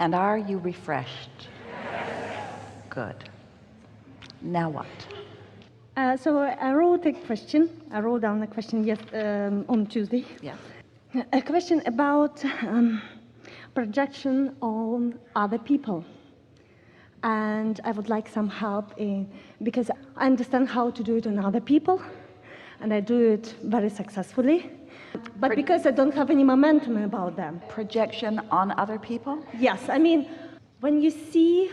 And are you refreshed? Good. Now what? So I wrote a question. I wrote down a question on Tuesday. Yeah. A question about projection on other people. And I would like some help because I understand how to do it on other people, and I do it very successfully. But because I don't have any momentum about them. Projection on other people? Yes, I mean, when you see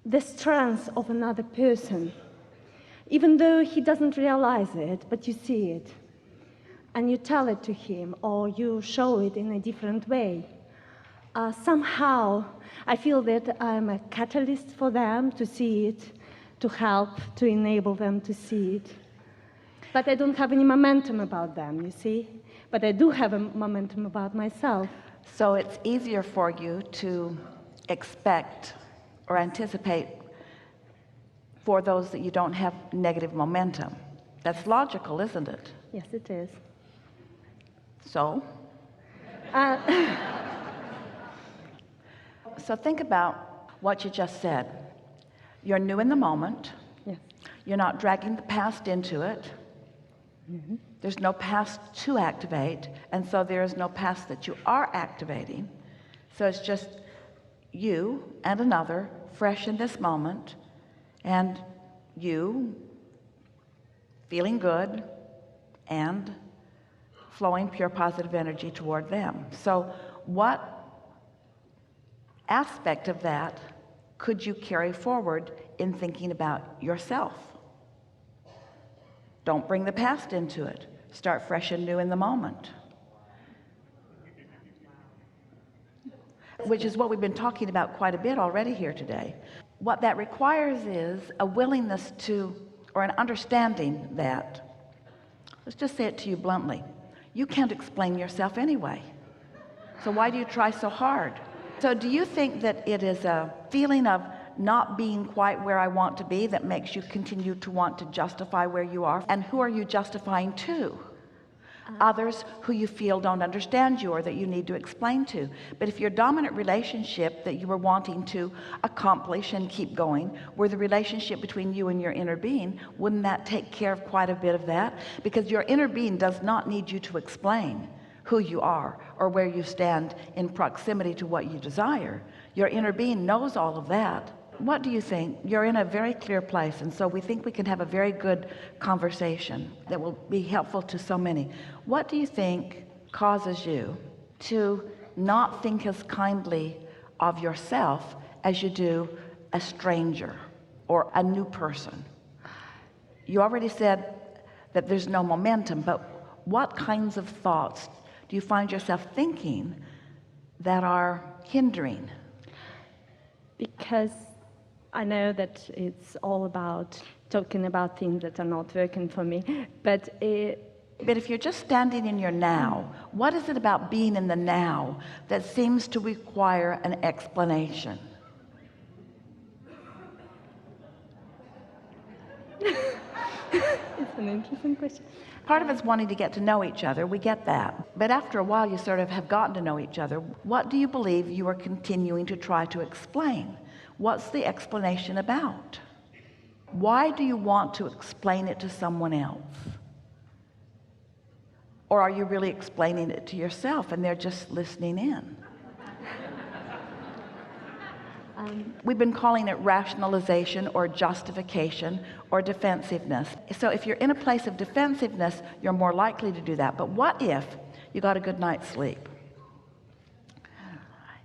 the strength of another person, even though he doesn't realize it, but you see it, and you tell it to him, or you show it in a different way, somehow I feel that I'm a catalyst for them to see it, to help, to enable them to see it. But I don't have any momentum about them, you see? But I do have a momentum about myself. So it's easier for you to expect or anticipate for those that you don't have negative momentum. That's logical, isn't it? Yes, it is. So? So think about what you just said. You're new in the moment. Yes. You're not dragging the past into it. Mm-hmm. There's no past to activate, and so there is no past that you are activating. So it's just you and another fresh in this moment, and you feeling good and flowing pure positive energy toward them. So what aspect of that could you carry forward in thinking about yourself? Don't bring the past into it. Start fresh and new in the moment. Which is what we've been talking about quite a bit already here today. What that requires is a willingness to, or an understanding that, let's just say it to you bluntly, you can't explain yourself anyway. So why do you try so hard? So do you think that it is a feeling of not being quite where I want to be that makes you continue to want to justify where you are? And who are you justifying to? Others who you feel don't understand you or that you need to explain to. But if your dominant relationship that you were wanting to accomplish and keep going were the relationship between you and your inner being, wouldn't that take care of quite a bit of that? Because your inner being does not need you to explain who you are or where you stand in proximity to what you desire. Your inner being knows all of that. What do you think? You're in a very clear place, and so we think we can have a very good conversation that will be helpful to so many. What do you think causes you to not think as kindly of yourself as you do a stranger or a new person? You already said that there's no momentum, but what kinds of thoughts do you find yourself thinking that are hindering? Because I know that it's all about talking about things that are not working for me, but if you're just standing in your now, what is it about being in the now that seems to require an explanation? It's an interesting question. Part of it's wanting to get to know each other. We get that. But after a while, you sort of have gotten to know each other. What do you believe you are continuing to try to explain? What's the explanation about? Why do you want to explain it to someone else? Or are you really explaining it to yourself and they're just listening in? We've been calling it rationalization or justification or defensiveness. So if you're in a place of defensiveness, you're more likely to do that. But what if you got a good night's sleep?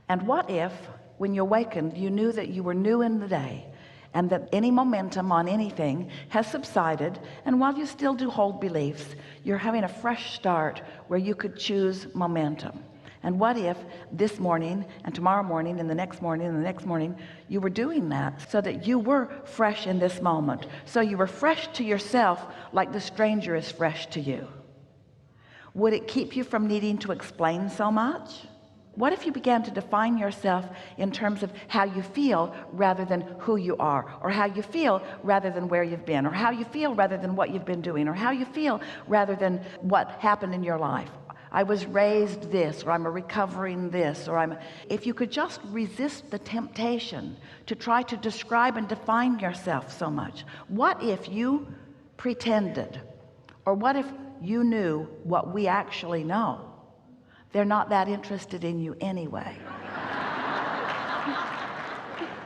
And what if when you awakened you knew that you were new in the day and that any momentum on anything has subsided, and while you still do hold beliefs, you're having a fresh start where you could choose momentum? And what if this morning and tomorrow morning and the next morning and the next morning you were doing that so that you were fresh in this moment, so you were fresh to yourself like the stranger is fresh to you? Would it keep you from needing to explain so much? What if you began to define yourself in terms of how you feel rather than who you are, or how you feel rather than where you've been, or how you feel rather than what you've been doing, or how you feel rather than what happened in your life? I was raised this, or I'm a recovering this, or if you could just resist the temptation to try to describe and define yourself so much. What if you pretended, or what if you knew what we actually know? They're not that interested in you anyway.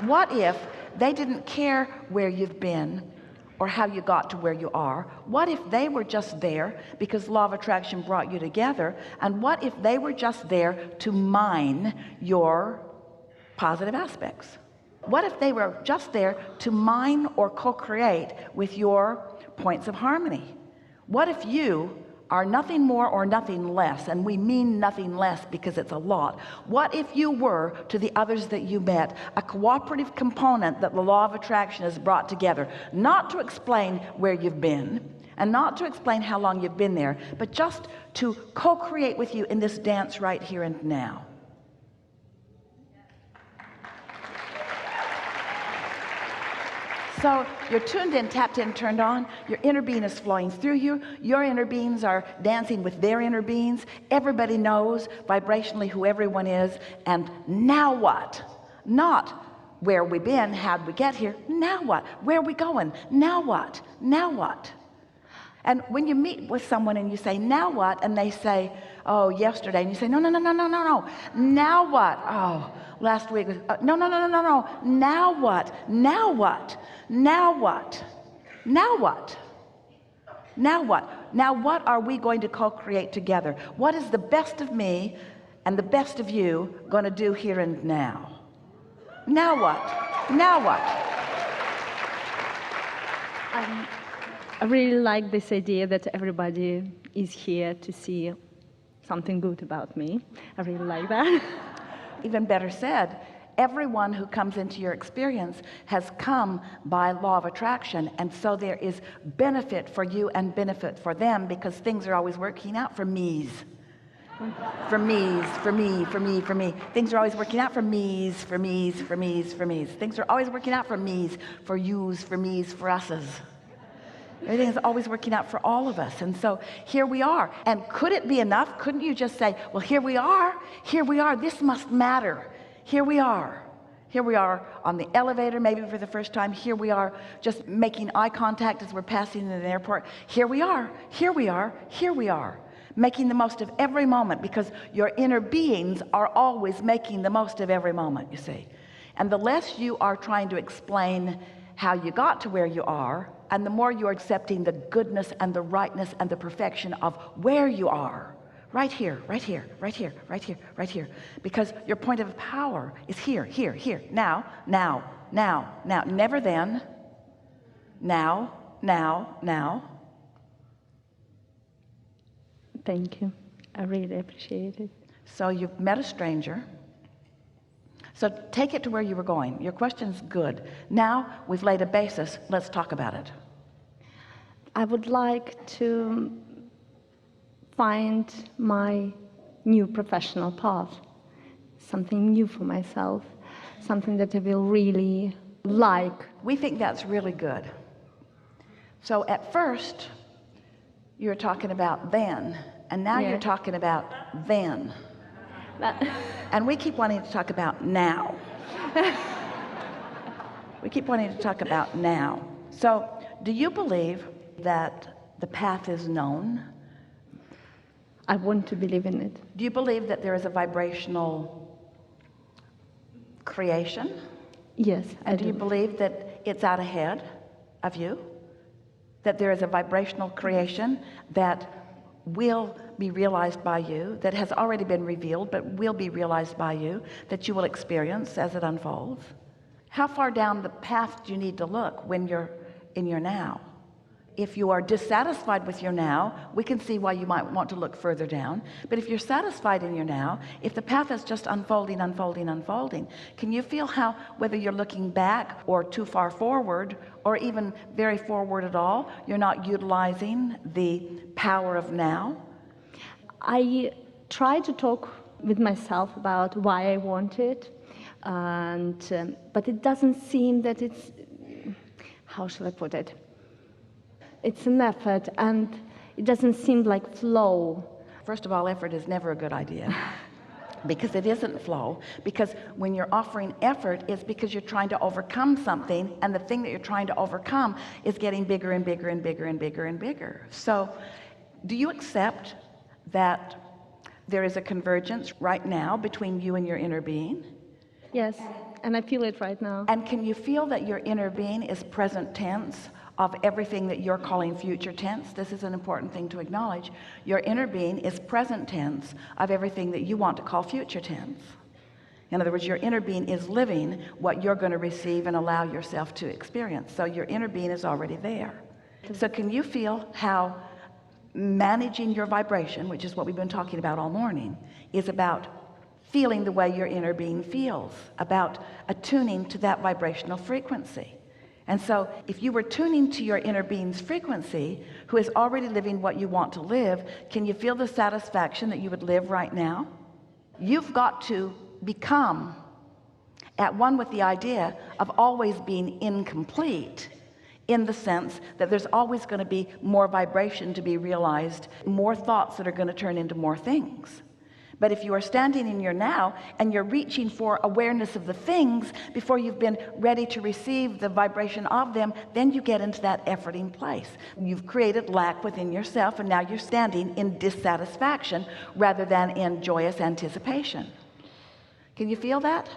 What if they didn't care where you've been or how you got to where you are? What if they were just there because law of attraction brought you together? And what if they were just there to mine your positive aspects? What if they were just there to mine or co-create with your points of harmony? What if you are nothing more or nothing less, and we mean nothing less because it's a lot? What if you were, to the others that you met, a cooperative component that the law of attraction has brought together, not to explain where you've been and not to explain how long you've been there, but just to co-create with you in this dance right here and now? So you're tuned in, tapped in, turned on. Your inner being is flowing through you. Your inner beings are dancing with their inner beings. Everybody knows vibrationally who everyone is. And now what? Not where we've been, how'd we get here? Now what? Where are we going? Now what? Now what? And when you meet with someone and you say, now what? And they say, oh, yesterday. And you say, no. Now what? Oh, last week. No. Now what? Now what? Now what? Now what? Now what? Now what are we going to co-create together? What is the best of me and the best of you going to do here and now? Now what? Now what? I really like this idea that everybody is here to see something good about me. I really like that. Even better said, everyone who comes into your experience has come by law of attraction, and so there is benefit for you and benefit for them, because things are always working out for me's. For me's, for me, for me, for me. Things are always working out for me's, for me's, for me's, for me's. Things are always working out for me's, for you's, for me's, for us's. Everything is always working out for all of us. And so here we are. And could it be enough? Couldn't you just say, well, here we are, this must matter. Here we are on the elevator, maybe for the first time. Here we are just making eye contact as we're passing in an airport. Here we are, making the most of every moment, because your inner beings are always making the most of every moment, you see. And the less you are trying to explain how you got to where you are, and the more you're accepting the goodness and the rightness and the perfection of where you are, right here, because your point of power is here, now, never then, now. Thank you. I really appreciate it. So you've met a stranger. So take it to where you were going. Your question's good. Now we've laid a basis. Let's talk about it. I would like to find my new professional path, something new for myself, something that I will really like. We think that's really good. So at first, you were talking about then, and now you're talking about then. And we keep wanting to talk about now. We keep wanting to talk about now. So do you believe that the path is known? I want to believe in it. Do you believe that there is a vibrational creation? Yes, I do. Do you believe that it's out ahead of you? That there is a vibrational creation that will be realized by you, that has already been revealed but will be realized by you, that you will experience as it unfolds? How far down the path do you need to look when you're in your now? If you are dissatisfied with your now, we can see why you might want to look further down. But if you're satisfied in your now, if the path is just unfolding, can you feel how, whether you're looking back or too far forward, or even very forward at all, you're not utilizing the power of now? I try to talk with myself about why I want it, but it doesn't seem that it's, how shall I put it? It's an effort, and it doesn't seem like flow. First of all, effort is never a good idea. Because it isn't flow. Because when you're offering effort, it's because you're trying to overcome something, and the thing that you're trying to overcome is getting bigger and bigger and bigger and bigger and bigger. So do you accept that there is a convergence right now between you and your inner being? Yes, and I feel it right now. And can you feel that your inner being is present tense of everything that you're calling future tense? This is an important thing to acknowledge. Your inner being is present tense of everything that you want to call future tense. In other words, your inner being is living what you're going to receive and allow yourself to experience. So your inner being is already there. So can you feel how managing your vibration, which is what we've been talking about all morning, is about feeling the way your inner being feels, about attuning to that vibrational frequency? And so if you were tuning to your inner being's frequency, who is already living what you want to live, can you feel the satisfaction that you would live right now? You've got to become at one with the idea of always being incomplete, in the sense that there's always going to be more vibration to be realized, more thoughts that are going to turn into more things. But if you are standing in your now and you're reaching for awareness of the things before you've been ready to receive the vibration of them, then you get into that efforting place. You've created lack within yourself, and now you're standing in dissatisfaction rather than in joyous anticipation. Can you feel that?